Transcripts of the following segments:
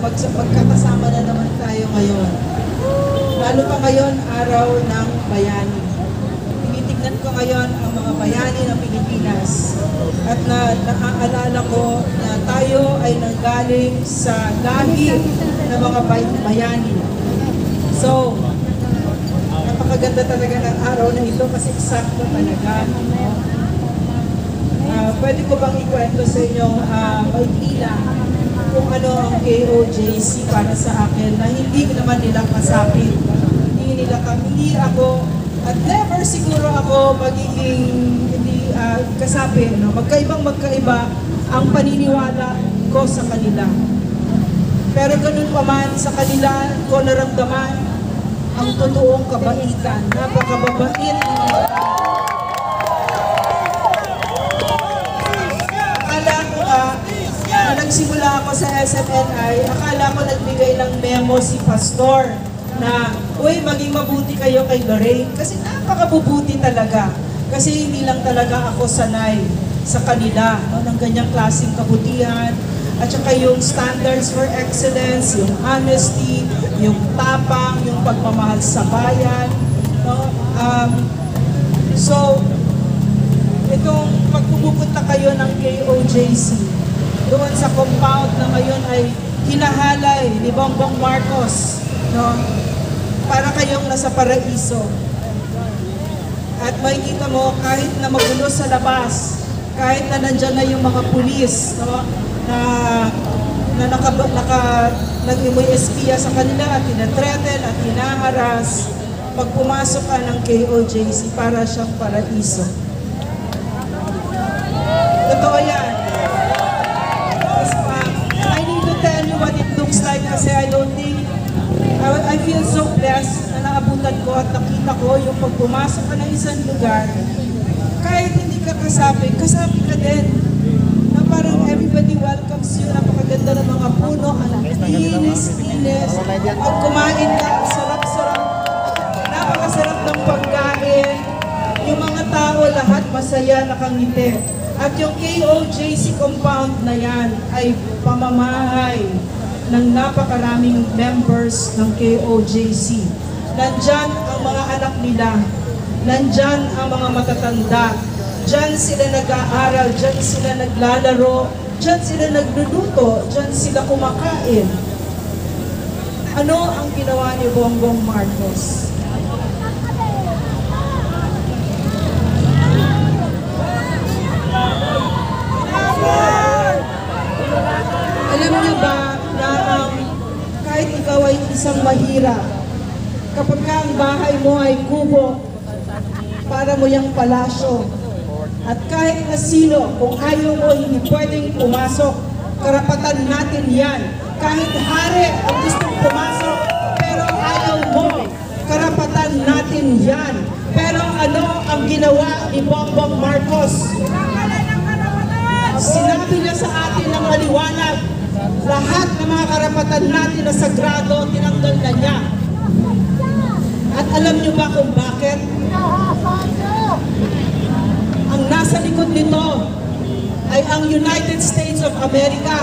magkakasama na naman tayo ngayon. Lalo pa ngayon, araw ng bayani. Tinitignan ko ngayon ang mga bayani ng Pilipinas at naaalala ko na tayo ay nanggaling sa lahi ng mga bayani. So, napakaganda talaga ng araw na ito kasi eksakto talaga. Pwede ko bang ikwento sa inyo maikila kung ano ang KOJC para sa akin na hindi naman nila kasapit. Hindi ako, at never siguro ako magiging hindi kasapit. No? Magkaiba ang paniniwala ko sa kanila. Pero ganun pa man, sa kanila ko naramdaman ang totoong kabaitan. Napakababait ng mga tao. Nagsimula ako sa SMNI, akala ko nagbigay ng memo si Pastor na, uy, maging mabuti kayo kay Lorraine. Kasi napakabubuti talaga. Kasi hindi lang talaga ako sanay sa kanila, no, ng ganyang klaseng kabutihan. At saka yung standards for excellence, yung honesty, yung tapang, yung pagmamahal sa bayan. No? So, itong pagpupunta kayo ng KOJC, doon sa compound na ngayon ay hinahalay ni Bongbong Marcos, no? Para kayong nasa paraiso. At makikita mo, kahit na magulo sa labas, kahit na nandyan na yung mga pulis, no? Nag-imoy espiya sa kanila at tinathreaten at hinaharas, pag pumasok ka ng KOJC, para siyang paraiso. Totoo yan. Like kasi I don't think, I feel so blessed na naabutan ko at nakita ko yung pag pumasok ka ng isang lugar, kahit hindi ka kasapi ka din. Na parang everybody welcomes you, napakaganda ng mga puno, ang linis-linis. Pag kumain ka, sarap-sarap, napakasarap ng pagkain. Yung mga tao, lahat masaya, nakangiti. At yung KOJC compound na yan ay pamamahay ng napakaraming members ng KOJC. Nandyan ang mga anak nila, nandyan ang mga matatanda, dyan sila nag-aaral, dyan sila naglalaro, dyan sila nagluluto, dyan sila kumakain. Ano ang ginawa ni Bongbong Marcos? Alam niyo ba, kahit ikaw ay isang mahirap, kapag ang bahay mo ay kubo, para mo yung palasyo, at kahit na sino, kung ayaw mo, hindi pwedeng pumasok, karapatan natin yan. Kahit hari ang gustong pumasok, pero ayaw mo, karapatan natin yan. Pero ano ang ginawa ni Bongbong Marcos? Sinabi niya sa atin ng maliwanag, lahat ng mga karapatan natin na sagrado, tinanggal na niya. At alam niyo ba kung bakit? Ang nasa likod nito ay ang United States of America.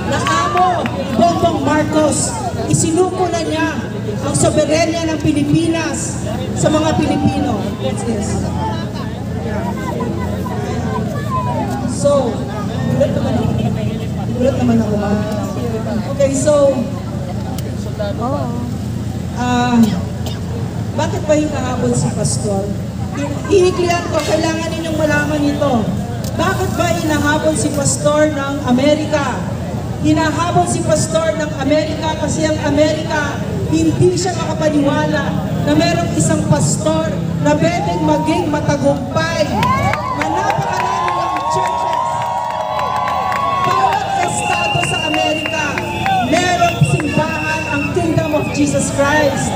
Naamo ni Bongbong Marcos, isinuko na niya ang soberenya ng Pilipinas sa mga Pilipino. What's this? So, gulat naman ako ba? Okay, so, bakit ba hinahabol si Pastor? Ihiklian ko, kailangan ninyong malaman ito. Bakit ba hinahabol si Pastor ng Amerika? Hinahabol si Pastor ng Amerika kasi ang Amerika, hindi siya makapaniwala na merong isang pastor na pwedeng maging matagumpay. Na napakarami ng churches. Bawat estado sa Amerika, merong simbahan ang Kingdom of Jesus Christ.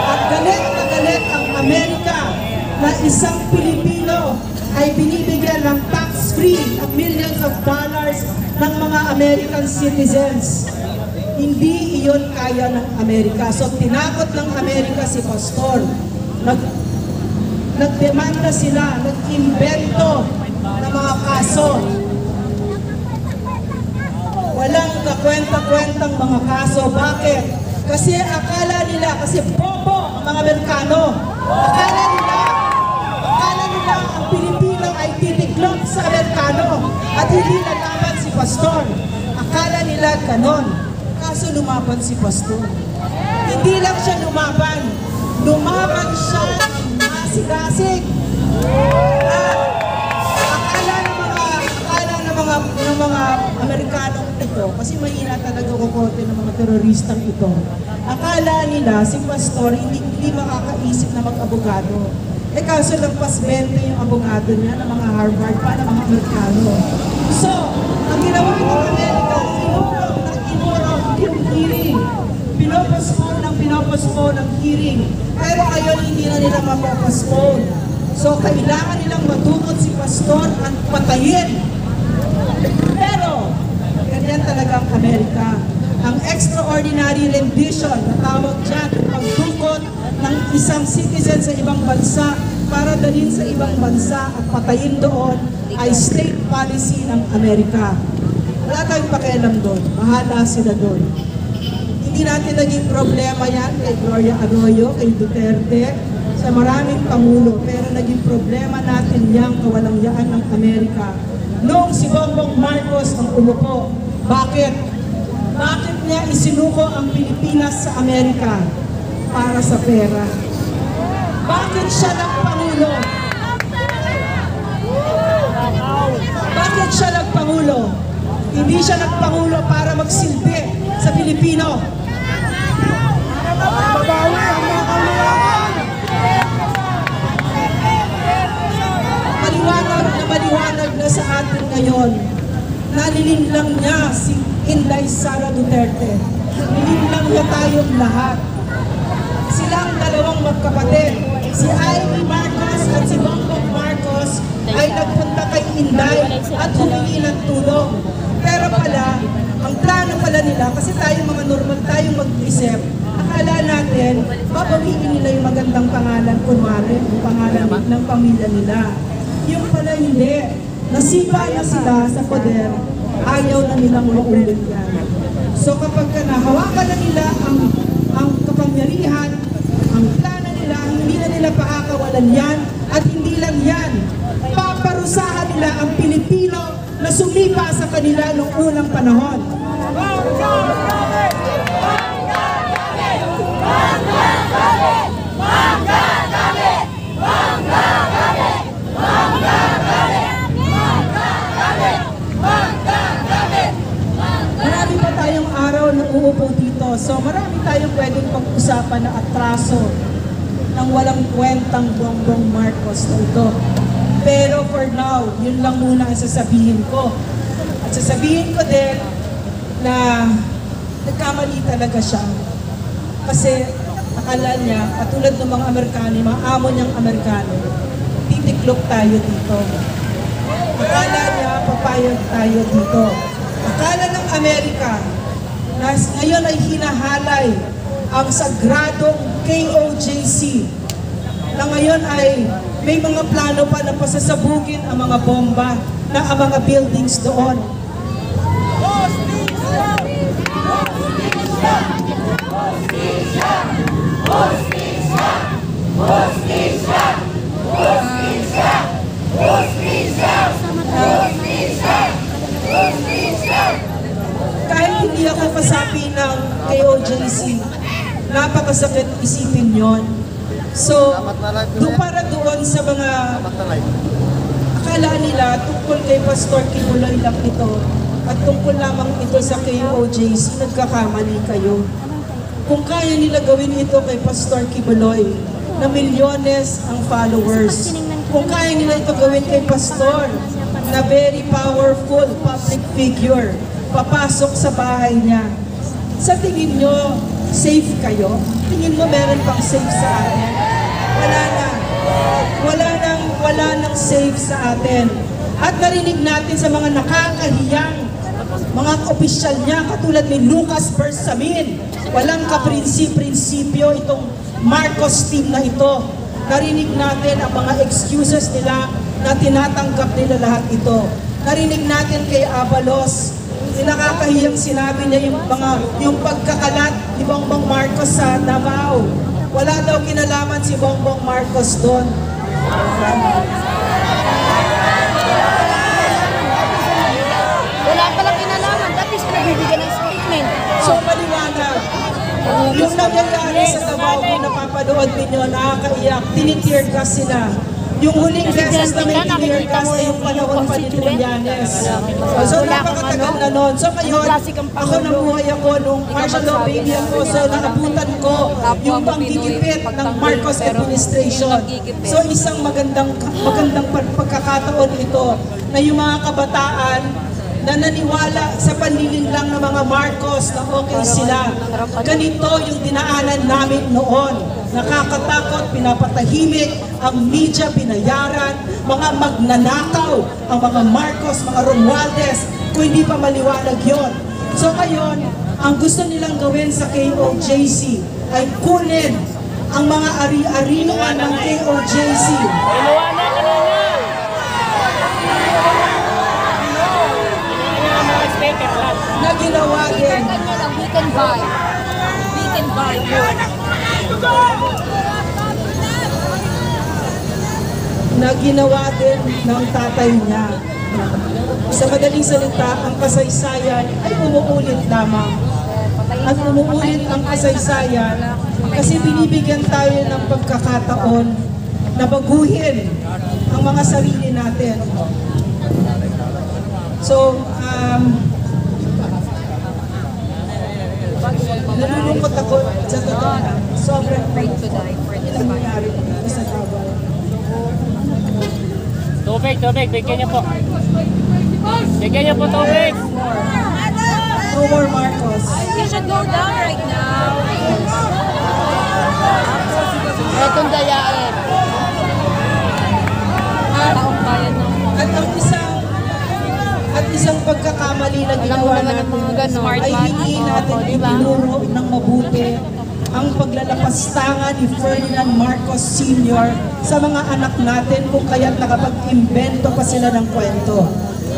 At galit na galit ang Amerika na isang Pilipino ay binibigyan ng tax-free ng millions of dollars ng mga American citizens. Hindi iyon kaya ng Amerika. So tinakot ng Amerika si Pastor. Nagdemanda sila, nag-invento na mga kaso. Walang kakwenta-kwentang mga kaso. Bakit? Kasi akala nila, kasi bobo ang mga Amerikano. Akala nila ang Pilipino ay titiklop sa Amerikano at hindi lalaban si Pastor. Akala nila ganon. Kaso lumaban si Pastor. Hindi lang siya lumaban siya ng masigasig. Akala ng mga Amerikanong ito, kasi mahina talaga kukote ng mga teroristang ito. Akala nila si Pastor hindi makakaisip na mag-abogado. Kaso lampas 20 yung abogado niya ng mga Harvard pa ng mga Amerikano. So, ang ginawa ng Amerika, inurong yung hearing. Pinopospone ng hearing. Pero ngayon hindi na nila mapopospone. So, kailangan nilang matukot si Pastor at patayin. Pero, ganyan talaga ang Amerika. Ang extraordinary rendition na tawag dyan, pagtukot ng isang citizen sa ibang bansa para dalhin sa ibang bansa at patayin doon ay state policy ng Amerika. Wala tayong pakialam doon. Bahala sila doon. Hindi natin naging problema yan kay Gloria Arroyo, kay Duterte, sa maraming pangulo. Pero naging problema natin yung kawalangyaan ng Amerika. Noong si Bongbong Marcos ang umupo, bakit? Bakit niya isinuko ang Pilipinas sa Amerika? Para sa pera. Bakit siya nagpangulo? Bakit siya nagpangulo? Hindi siya nagpangulo para magsilbi sa Pilipino. Maliwanag na sa atin ngayon. Nalilinlang niya si Inday Sara Duterte. Nililinlang niya tayong lahat. Silang dalawang magkapatid, si Amy Marcos at si Bongbong Marcos, ay nagpunta kay Inday at humingi ng tulong. Pero pala, ang plano pala nila, kasi tayong mga normal tayong mag-isip, akala natin, babawiin nila yung magandang pangalan, kunwari, yung pangalan ng pamilya nila. Yung pala hindi. Nasipa na sila sa poder, ayaw na nilang maulit yan. So kapag nahawakan na nila ang kapangyarihan, ang plano nila, hindi na nila pakakawalan yan, at hindi lang yan, paparusahan nila ang Pilipino na sumipa sa kanila noong unang panahon. Marami pa tayong araw na uupo dito. So marami tayong pwedeng pag-usapan na atraso ng walang kwentang Bongbong Marcos na ito. Pero for now, yun lang muna ang sasabihin ko. At sasabihin ko din na nagkamali talaga siya. Kasi akala niya, katulad ng mga Amerikano, mga amo niyang Amerikano, titiklop tayo dito. Akala niya, papayag tayo dito. Akala ng Amerika na ngayon ay hinahalay ang sagradong KOJC na ngayon ay may mga plano pa na pasasabugin ang mga bomba na ang mga buildings doon. Hostisya! Hostisya! Hostisya! Hostisya! Hostisya! Hostisya! Hostisya! Hostisya! Hostisya! Kahit hindi ako kasapi ng KOJC, napakasakit isipin yon. So, para doon sa mga akala nila tungkol kay Pastor Kibuloy lang ito at tungkol lamang ito sa KOJC, nagkakamali kayo. Kung kaya nila gawin ito kay Pastor Kibuloy, na milyones ang followers, kung kaya nila ito gawin kay Pastor, na very powerful public figure, papasok sa bahay niya, sa tingin nyo, safe kayo? Tingin mo meron pang safe sa atin? Wala na. Wala nang safe sa atin. At narinig natin sa mga nakakahiyang mga opisyal niya, katulad ni Lucas Bersamin, walang kaprinsipyo itong Marcos team na ito. Narinig natin ang mga excuses nila na tinatanggap nila lahat ito. Narinig natin kay Abalos, nakakahiyang sinabi niya yung pagkakalat ni Bongbong Marcos sa Davao. Wala daw kinalaman si Bongbong Marcos doon. Wala palang kinalaman, tapos nagbibigyan ng statement. So maliwanag, yung nangyayari sa Davao, kung napapanood ninyo, nakakaiyak, tinitear gas sila. Yung huling beses na may tear gas na yung panahon pa ni Trillanes. So napakatagal na nun. So ngayon, ako namuhay ako nung martial law baby ako. So nakabutan ko yung panggigipit ng Marcos administration. So isang magandang pagkakataon ito na yung mga kabataan na naniwala sa panlilinlang ng mga Marcos na okay sila. Ganito yung dinaanan namin noon. Nakakatakot, pinapatahimik, ang media binayaran, mga magnanakaw, ang mga Marcos, mga Romualdez, kung hindi pa maliwanag yon. So ngayon, ang gusto nilang gawin sa KOJC ay kunin ang mga ari-arian ng KOJC. Na ginawa din. We can buy. We can buy. Na ginawa din ng tatay niya. Sa madaling salita, ang kasaysayan ay umuulit lamang. At umuulit ang kasaysayan kasi binibigyan tayo ng pagkakataon na baguhin ang mga sarili natin. So, nalulungkot ako sa totoo na. Sobrang Afraid to die for this fight. nangyari sa Davao. Tubig, bigyan niyo po. Bigyan niyo po tubig. No more Marcos. You should go down right now. Etong dayain. Taong bayan ng At isang pagkakamali na ginawa naman natin ang mga ganon. ay Smart man. hindi natin Diba? itinuro ng mabuti ang paglalapastangan ni Ferdinand Marcos Sr. sa mga anak natin kung kaya't nakapag-imbento pa sila ng kwento.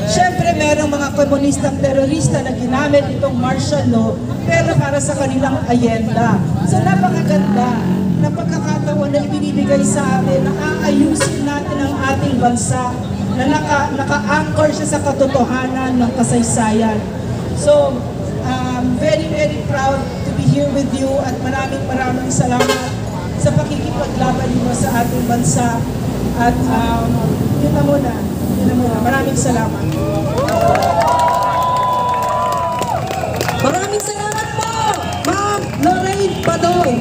Siyempre, merong mga komunistang terorista na ginamit itong martial law pero para sa kanilang ayenda. So napakaganda na pagkakataon na ibinibigay sa atin na aayusin natin ang ating bansa na naka-anchor siya sa katotohanan ng kasaysayan. So, very, very proud to be here with you at maraming salamat sa pakikipaglaban niyo sa ating bansa. At yun na muna. Maraming salamat. Maraming salamat po, Ma'am Lorraine Badoy.